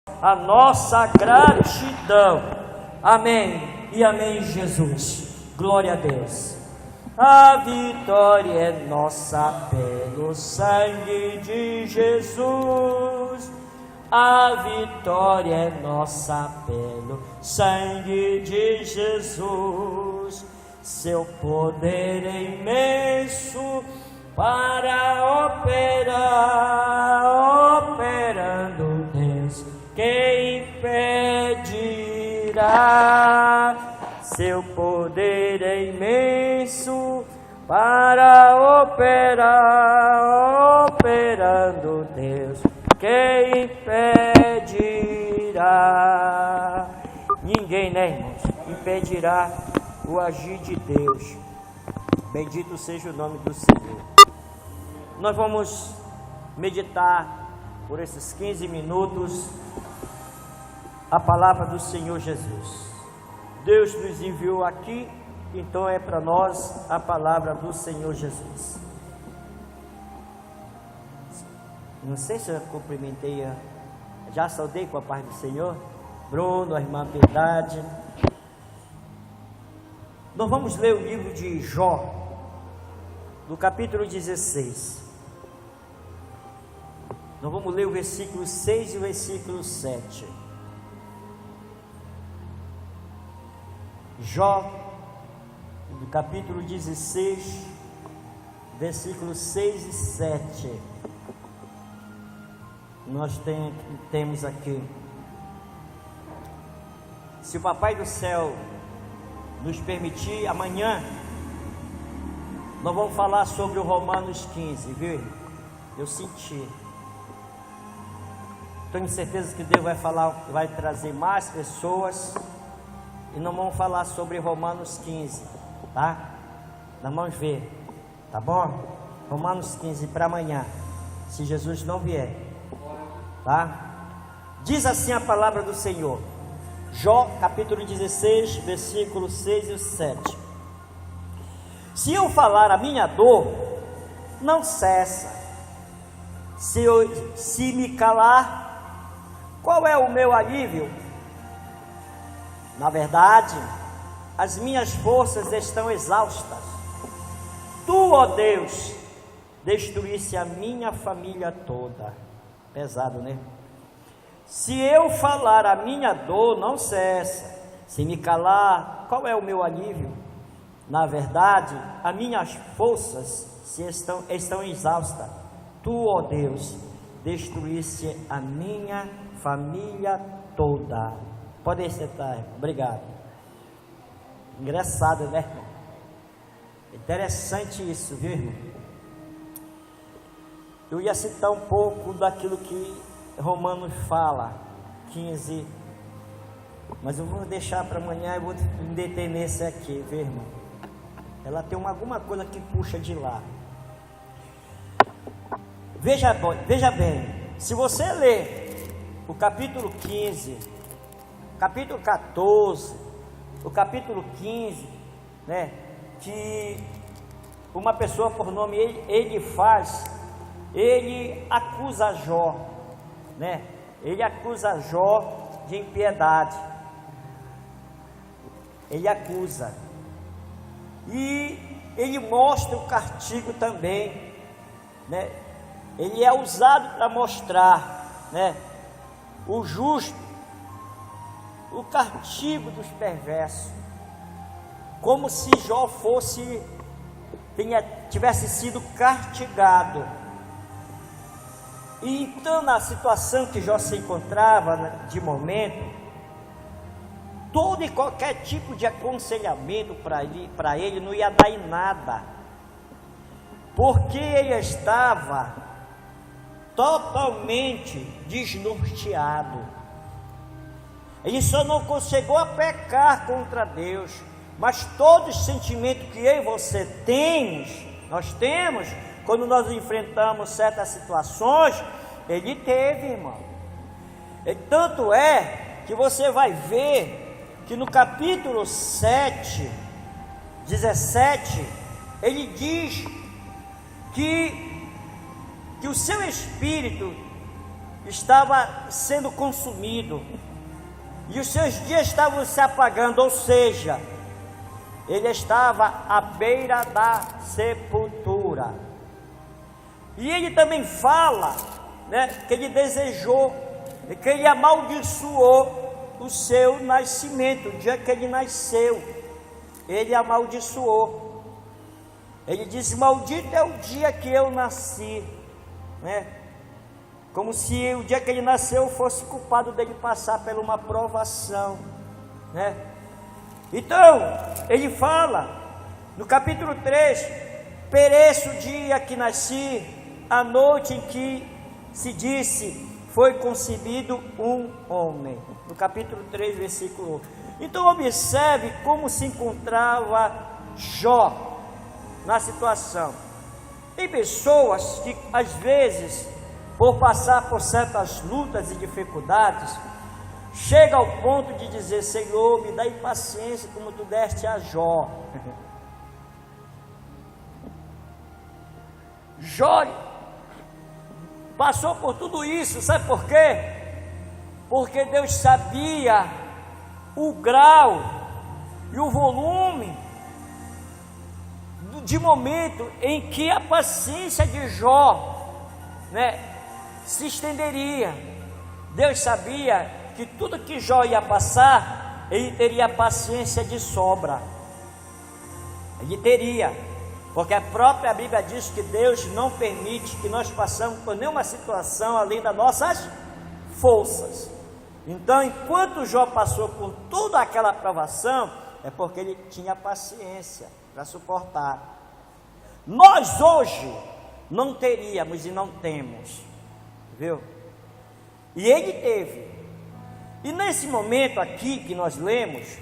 a nossa gratidão. Amém e amém, Jesus. Glória a Deus. A vitória é nossa pelo sangue de Jesus. A vitória é nossa pelo sangue de Jesus. Seu poder é imenso para operando Deus, quem impedirá? Seu poder é imenso para operando Deus, quem impedirá? Ninguém, né, irmãos, impedirá o agir de Deus. Bendito seja o nome do Senhor. Nós vamos meditar por esses 15 minutos a palavra do Senhor Jesus. Deus nos enviou aqui, então é para nós a palavra do Senhor Jesus. Não sei se eu cumprimentei, já saudei com a paz do Senhor. Bruno, a irmã Piedade. Nós vamos ler o livro de Jó, no capítulo 16. Nós vamos ler o versículo 6 e o versículo 7. Jó, no capítulo 16, versículos 6 e 7. Nós temos aqui: se o Papai do Céu nos permitir, amanhã nós vamos falar sobre o Romanos 15, viu? Eu senti. Tenho certeza que Deus vai trazer mais pessoas e nós vamos falar sobre Romanos 15, tá? Nós vamos ver, tá bom? Romanos 15 para amanhã, se Jesus não vier, tá? Diz assim a palavra do Senhor. Jó, capítulo 16, versículos 6 e 7. Se eu falar a minha dor, não cessa. Se me calar, qual é o meu alívio? Na verdade, as minhas forças estão exaustas. Tu, ó Deus, destruísse a minha família toda. Pesado, né? Se eu falar a minha dor, não cessa. Se me calar, qual é o meu alívio? Na verdade, as minhas forças estão exaustas. Tu, ó Deus, destruísse a minha família toda. Podem sentar, obrigado. Engraçado, né? Interessante isso, viu, irmão? Eu ia citar um pouco daquilo que Romanos fala, 15, mas eu vou deixar para amanhã e vou me deter nesse aqui, viu, irmão? Ela tem alguma coisa que puxa de lá. Veja bem, se você ler o capítulo 15, capítulo 14, o capítulo 15, né, que uma pessoa por nome Elifaz, ele acusa Jó, né? Ele acusa Jó de impiedade. Ele acusa. E ele mostra o castigo também, né? Ele é usado para mostrar, né, o justo, o castigo dos perversos, como se Jó tivesse sido castigado. E então, na situação que Jó se encontrava, de momento, todo e qualquer tipo de aconselhamento para ele não ia dar em nada, porque ele estava totalmente desnorteado. Ele só não chegou a pecar contra Deus, mas todos os sentimentos que eu e você nós temos, quando nós enfrentamos certas situações, ele teve, irmão. E tanto é que você vai ver que no capítulo 7, 17, ele diz que o seu espírito estava sendo consumido e os seus dias estavam se apagando, ou seja, ele estava à beira da sepultura. E ele também fala, né, que ele desejou, que ele amaldiçoou o seu nascimento, o dia que ele nasceu, ele amaldiçoou. Ele disse: maldito é o dia que eu nasci, né? Como se o dia que ele nasceu fosse culpado dele passar por uma provação, né? Então, ele fala no capítulo 3: pereço o dia que nasci, a noite em que se disse, foi concebido um homem. No capítulo 3, versículo 1. Então, observe como se encontrava Jó na situação. Tem pessoas que, às vezes, por passar por certas lutas e dificuldades, chega ao ponto de dizer: Senhor, me dá paciência como tu deste a Jó. Jó passou por tudo isso, sabe por quê? Porque Deus sabia o grau e o volume de momento em que a paciência de Jó, né, se estenderia. Deus sabia que tudo que Jó ia passar, ele teria paciência de sobra. Ele teria, porque a própria Bíblia diz que Deus não permite que nós passemos por nenhuma situação além das nossas forças. Então, enquanto Jó passou por toda aquela provação, é porque ele tinha paciência para suportar. Nós hoje não teríamos e não temos, viu? E ele teve. E nesse momento aqui que nós lemos,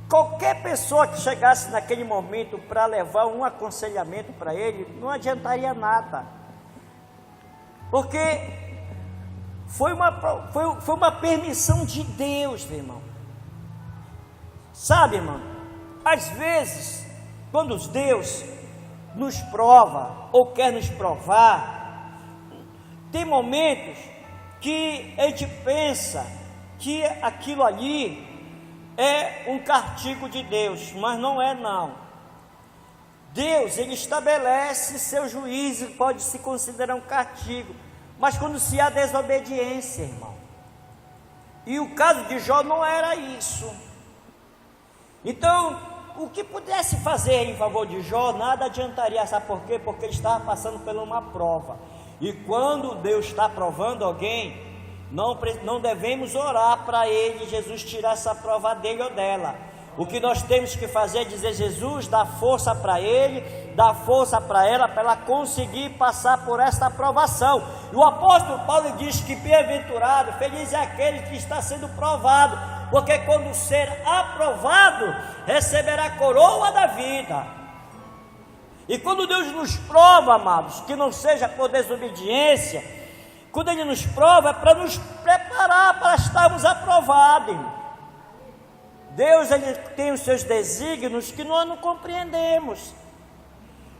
qualquer pessoa que chegasse naquele momento para levar um aconselhamento para ele, não adiantaria nada, porque foi uma permissão de Deus, meu irmão. Sabe, irmão, às vezes, quando Deus nos prova ou quer nos provar, tem momentos que a gente pensa que aquilo ali é um castigo de Deus, mas não é não. Deus, ele estabelece seu juízo, pode se considerar um castigo, mas quando se há desobediência, irmão. E o caso de Jó não era isso. Então, o que pudesse fazer em favor de Jó, nada adiantaria. Sabe por quê? Porque ele estava passando por uma prova. E quando Deus está provando alguém, não devemos orar para ele, Jesus, tirar essa prova dele ou dela. O que nós temos que fazer é dizer: Jesus, dá força para ele, dá força para ela conseguir passar por esta aprovação. E o apóstolo Paulo diz que bem-aventurado, feliz é aquele que está sendo provado, porque quando ser aprovado, receberá a coroa da vida. E quando Deus nos prova, amados, que não seja por desobediência, quando Ele nos prova, é para nos preparar para estarmos aprovados, irmão. Deus, Ele tem os seus desígnios que nós não compreendemos.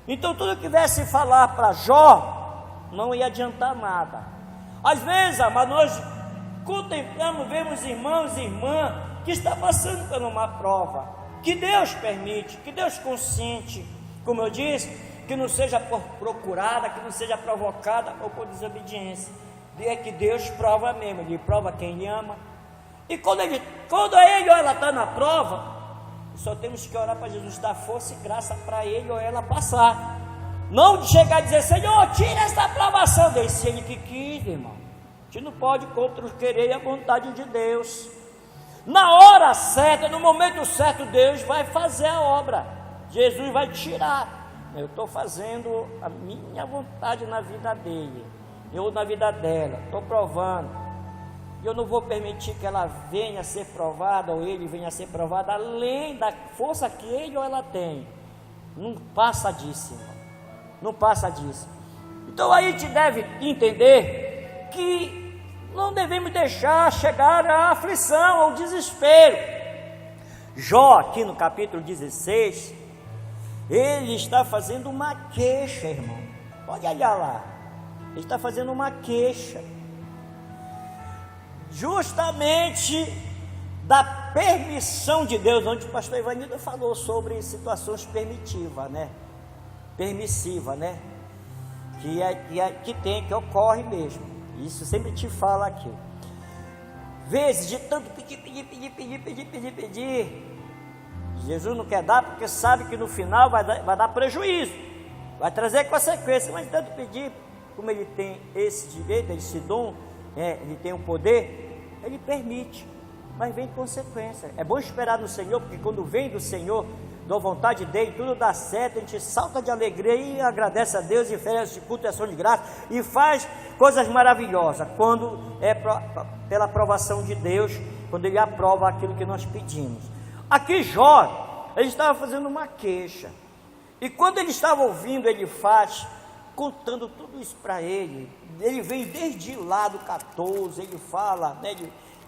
Então, tudo que viesse falar para Jó, não ia adiantar nada. Às vezes, amado, nós contemplamos, vemos irmãos e irmãs que estão passando por uma prova, que Deus permite, que Deus consente, como eu disse, que não seja por procurada, que não seja provocada ou por desobediência. É que Deus prova mesmo, Ele prova quem Ele ama. E quando ele ou ela está na prova, só temos que orar para Jesus dar força e graça para ele ou ela passar. Não de chegar e dizer: Senhor, tira essa aprovação dele, se ele que quis, irmão. A gente não pode contra o querer e a vontade de Deus. Na hora certa, no momento certo, Deus vai fazer a obra. Jesus vai tirar. Eu estou fazendo a minha vontade na vida dele, eu na vida dela, estou provando. Eu não vou permitir que ela venha a ser provada, ou ele venha a ser provado, além da força que ele ou ela tem. Não passa disso, irmão. Não passa disso. Então aí a gente deve entender que não devemos deixar chegar à aflição, ao desespero. Jó, aqui no capítulo 16, ele está fazendo uma queixa, irmão. Pode olhar lá. Ele está fazendo uma queixa. justamente da permissão de Deus, onde o pastor Ivanildo falou sobre situações permissivas, né? Permissiva, né? Que ocorre mesmo. Isso sempre te fala aqui. Vezes de tanto pedir, Jesus não quer dar porque sabe que no final vai dar prejuízo, vai trazer consequências, mas tanto pedir, como ele tem esse direito, esse dom, ele tem o poder, ele permite, mas vem consequência. É bom esperar no Senhor, porque quando vem do Senhor, da vontade dele, tudo dá certo, a gente salta de alegria e agradece a Deus e oferece culto e ação de graça e faz coisas maravilhosas, quando é pela aprovação de Deus, quando ele aprova aquilo que nós pedimos. Aqui Jó, ele estava fazendo uma queixa, e quando ele estava ouvindo Elifaz contando tudo isso para ele vem desde lá do 14, ele fala, né,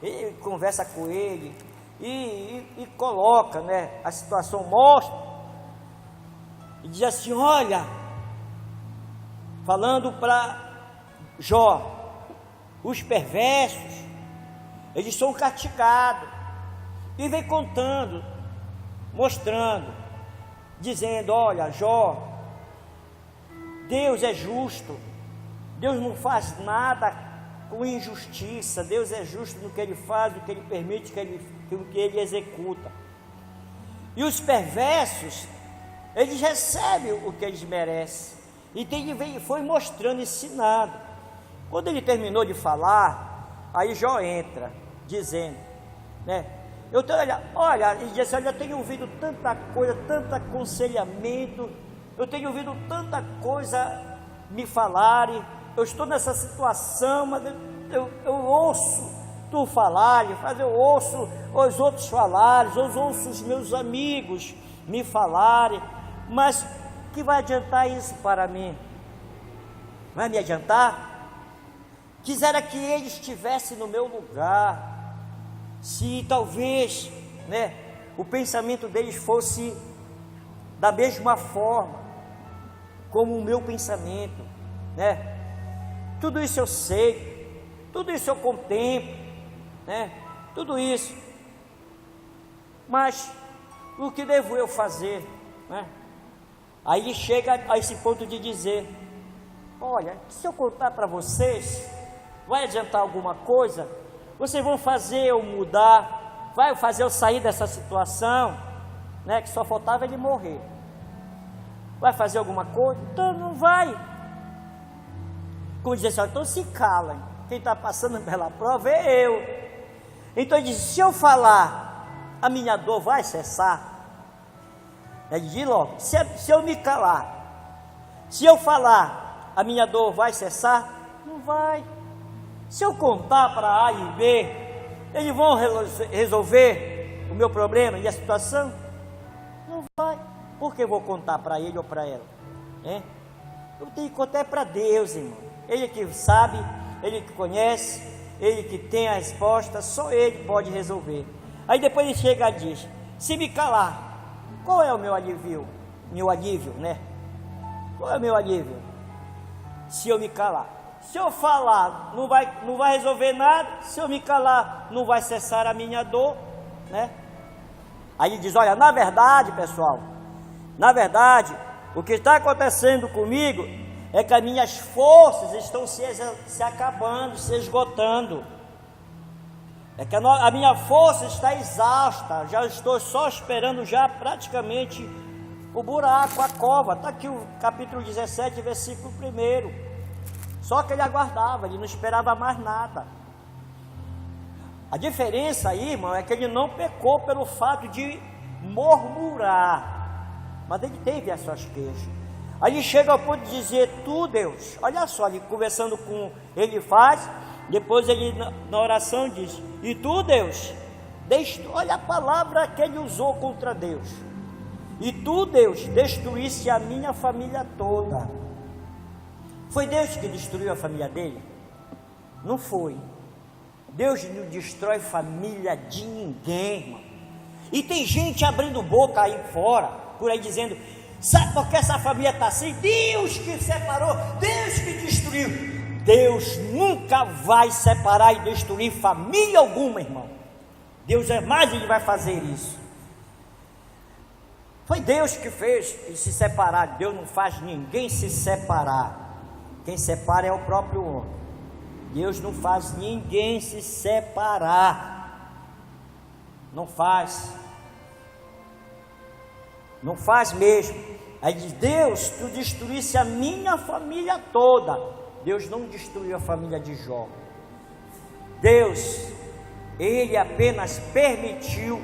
ele conversa com ele, e coloca, né, a situação, mostra, e diz assim, olha, falando para Jó, os perversos, eles são castigados, e vem contando, mostrando, dizendo, olha, Jó, Deus é justo, Deus não faz nada com injustiça, Deus é justo no que Ele faz, no que Ele permite, no que Ele executa. E os perversos, eles recebem o que eles merecem. E ele foi mostrando, ensinando. Quando ele terminou de falar, aí Jó entra, dizendo, né? Ele disse, eu já tenho ouvido tanta coisa, tanto aconselhamento, eu tenho ouvido tanta coisa me falarem, eu estou nessa situação, mas eu ouço tu falares, eu ouço os outros falarem, eu ouço os meus amigos me falarem, mas que vai adiantar isso para mim? Vai me adiantar? Quisera que ele estivesse no meu lugar, se talvez, né, o pensamento deles fosse da mesma forma como o meu pensamento, né? Tudo isso eu sei, tudo isso eu contemplo, né? Tudo isso, mas o que devo eu fazer, né? Aí ele chega a esse ponto de dizer, olha, se eu contar para vocês, vai adiantar alguma coisa? Vocês vão fazer eu mudar, vai fazer eu sair dessa situação, né? Que só faltava ele morrer. Vai fazer alguma coisa? Então não vai. Como diz assim, então se calem, quem está passando pela prova é eu. Então ele diz, se eu falar, a minha dor vai cessar? Ele diz logo, se eu me calar, se eu falar, a minha dor vai cessar? Não vai. Se eu contar para A e B, eles vão resolver o meu problema e a situação? Não vai. Por que eu vou contar para ele ou para ela? Eu tenho que contar para Deus, irmão. Ele que sabe, Ele que conhece, Ele que tem a resposta, só Ele pode resolver. Aí depois ele chega e diz, se me calar, qual é o meu alívio? Meu alívio, né? Qual é o meu alívio? Se eu me calar. Se eu falar, não vai resolver nada. Se eu me calar, não vai cessar a minha dor, né? Aí ele diz, olha, na verdade, pessoal, na verdade, o que está acontecendo comigo é que as minhas forças estão se acabando, se esgotando. É que a minha força está exausta, já estou só esperando já praticamente o buraco, a cova. Está aqui o capítulo 17, versículo 1. Só que ele aguardava, ele não esperava mais nada. A diferença aí, irmão, é que ele não pecou pelo fato de murmurar, mas ele teve as suas queixas. Aí ele chega ao ponto de dizer, tu Deus, olha só, ele conversando com ele faz, depois ele na oração diz, e tu Deus, olha a palavra que ele usou contra Deus, e tu Deus, destruísse a minha família toda. Foi Deus que destruiu a família dele? Não foi. Deus não destrói família de ninguém, irmão. E tem gente abrindo boca aí fora, por aí dizendo, sabe por que essa família está assim? Deus que separou, Deus que destruiu. Deus nunca vai separar e destruir família alguma, irmão. Deus jamais ele vai fazer isso. Foi Deus que fez se separar. Deus não faz ninguém se separar. Quem separa é o próprio homem. Deus não faz ninguém se separar. Não faz. Não faz mesmo. Aí diz: Deus, tu destruísse a minha família toda. Deus não destruiu a família de Jó. Deus, ele apenas permitiu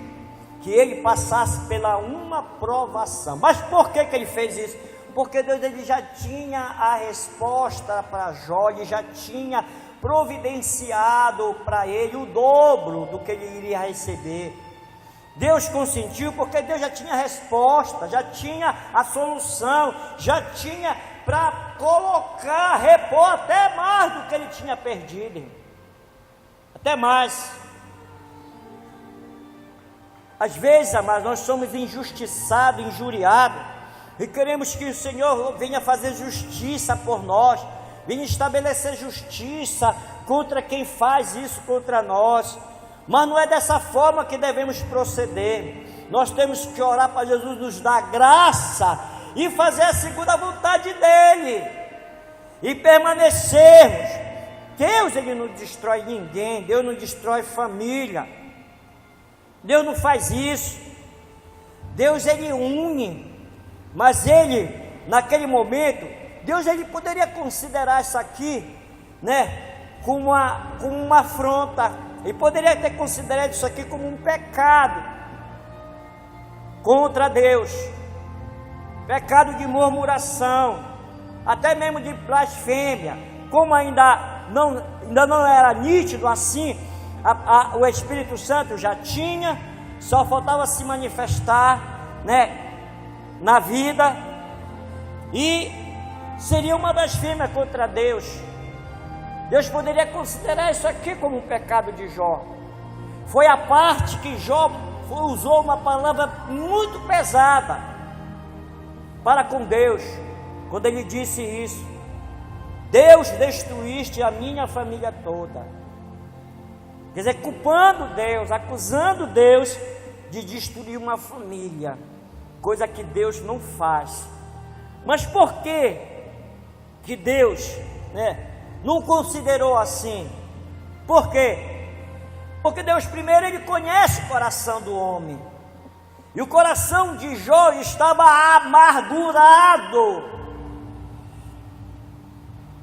que ele passasse pela uma provação. Mas por que ele fez isso? Porque Deus ele já tinha a resposta para Jó, ele já tinha providenciado para ele o dobro do que ele iria receber. Deus consentiu porque Deus já tinha a resposta, já tinha a solução, já tinha para colocar, repor até mais do que ele tinha perdido, até mais. Às vezes, amados, nós somos injustiçados, injuriados, e queremos que o Senhor venha fazer justiça por nós, venha estabelecer justiça contra quem faz isso contra nós. Mas não é dessa forma que devemos proceder. Nós temos que orar para Jesus nos dar graça e fazer a segunda vontade dEle, e permanecermos. Deus ele não destrói ninguém, Deus não destrói família, Deus não faz isso. Deus ele une, mas ele, naquele momento, Deus ele poderia considerar isso aqui, como uma afronta. Ele poderia ter considerado isso aqui como um pecado contra Deus, pecado de murmuração, até mesmo de blasfêmia. Como ainda não era nítido assim, o Espírito Santo já tinha, só faltava se manifestar, na vida, e seria uma blasfêmia contra Deus. Deus poderia considerar isso aqui como um pecado de Jó. Foi a parte que Jó usou uma palavra muito pesada para com Deus, quando ele disse isso: Deus, destruíste a minha família toda. Quer dizer, culpando Deus, acusando Deus de destruir uma família, coisa que Deus não faz. Mas por que Deus, não considerou assim? Por quê? Porque Deus primeiro ele conhece o coração do homem, e o coração de Jó estava amargurado.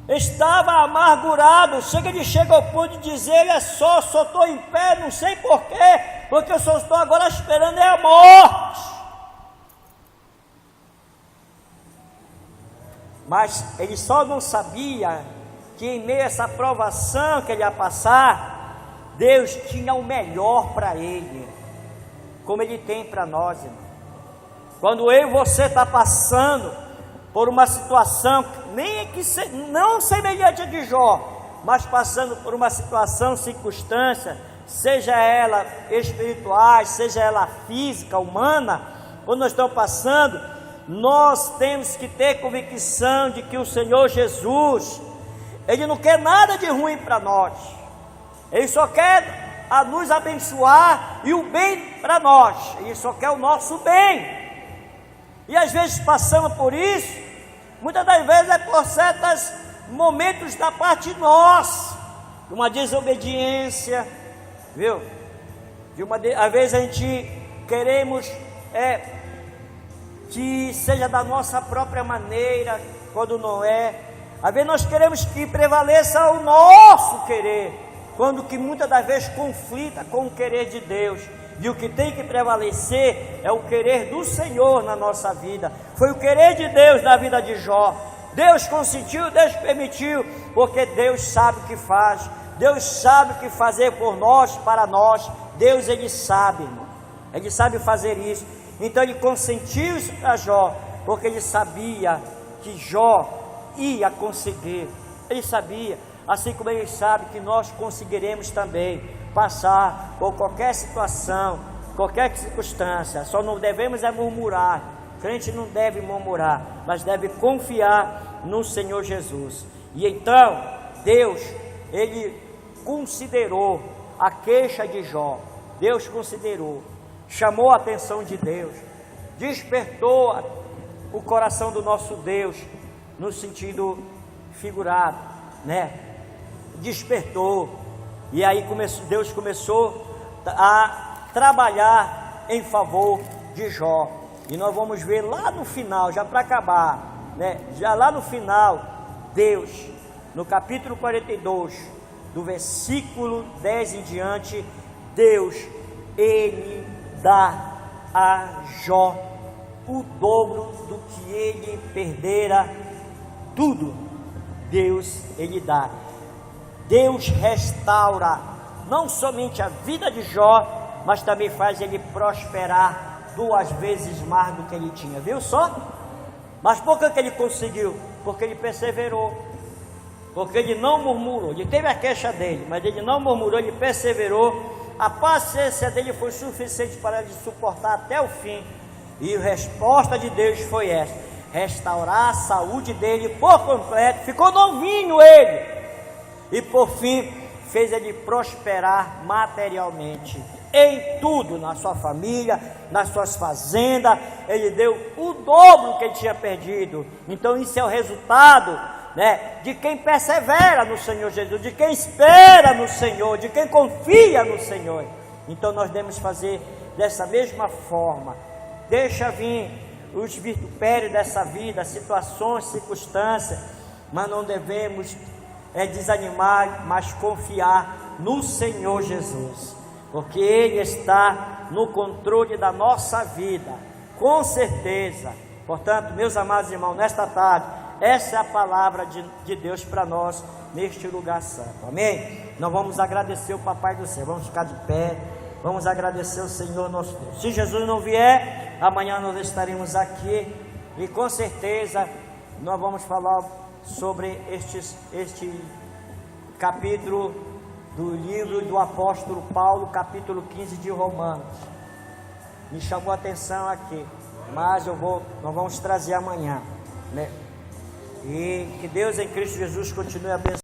Ele chega ao ponto de dizer: só estou em pé, não sei porquê, porque eu só estou agora esperando a morte. Mas ele só não sabia que em meio a essa provação que ele ia passar, Deus tinha o melhor para ele, como ele tem para nós, irmão. Quando eu e você está passando por uma situação, não semelhante a de Jó, mas passando por uma situação, circunstância, seja ela espiritual, seja ela física, humana, quando nós estamos passando, nós temos que ter convicção de que o Senhor Jesus, Ele não quer nada de ruim para nós. Ele só quer nos abençoar e o bem para nós. Ele só quer o nosso bem. E às vezes passamos por isso, muitas das vezes é por certos momentos da parte de nós, de uma desobediência, viu? Às vezes a gente queremos que seja da nossa própria maneira, quando não é. Às vezes nós queremos que prevaleça o nosso querer, quando que muitas das vezes conflita com o querer de Deus. E o que tem que prevalecer é o querer do Senhor na nossa vida. Foi o querer de Deus na vida de Jó. Deus consentiu, Deus permitiu, porque Deus sabe o que faz. Deus sabe o que fazer por nós, para nós. Deus, Ele sabe, irmão. Ele sabe fazer isso. Então Ele consentiu isso para Jó, porque Ele sabia que Jó ia conseguir. Ele sabia, assim como Ele sabe que nós conseguiremos também passar por qualquer situação, qualquer circunstância. Só não devemos murmurar. O crente não deve murmurar, mas deve confiar no Senhor Jesus. E então, Deus, ele considerou a queixa de Jó. Deus considerou, chamou a atenção de Deus, despertou o coração do nosso Deus, no sentido figurado, né? Despertou, e aí Deus começou a trabalhar em favor de Jó. E nós vamos ver lá no final, já para acabar, né? Já lá no final, Deus, no capítulo 42, do versículo 10 em diante, Deus, ele dá a Jó o dobro do que ele perdera tudo. Deus, ele dá. Deus restaura não somente a vida de Jó, mas também faz ele prosperar 2 vezes mais do que ele tinha. Viu só? Mas por que ele conseguiu? Porque ele perseverou, porque ele não murmurou. Ele teve a queixa dele, mas ele não murmurou, ele perseverou. A paciência dele foi suficiente para ele suportar até o fim. E a resposta de Deus foi essa: restaurar a saúde dele por completo. Ficou novinho ele, e por fim fez ele prosperar materialmente em tudo, na sua família, nas suas fazendas. Ele deu o dobro que ele tinha perdido. Então isso é o resultado, né, de quem persevera no Senhor Jesus, de quem espera no Senhor, de quem confia no Senhor. Então nós devemos fazer dessa mesma forma. Deixa vir os vitupérios dessa vida, situações, circunstâncias, mas não devemos desanimar, mas confiar no Senhor Jesus, porque Ele está no controle da nossa vida, com certeza. Portanto, meus amados irmãos, nesta tarde, essa é a palavra de Deus para nós neste lugar santo, amém? Nós vamos agradecer o Papai do Céu, vamos ficar de pé, vamos agradecer o Senhor nosso Deus. Se Jesus não vier, amanhã nós estaremos aqui, e com certeza nós vamos falar sobre este capítulo do livro do apóstolo Paulo, capítulo 15 de Romanos. Me chamou a atenção aqui, mas nós vamos trazer amanhã, né? E que Deus em Cristo Jesus continue abençoando.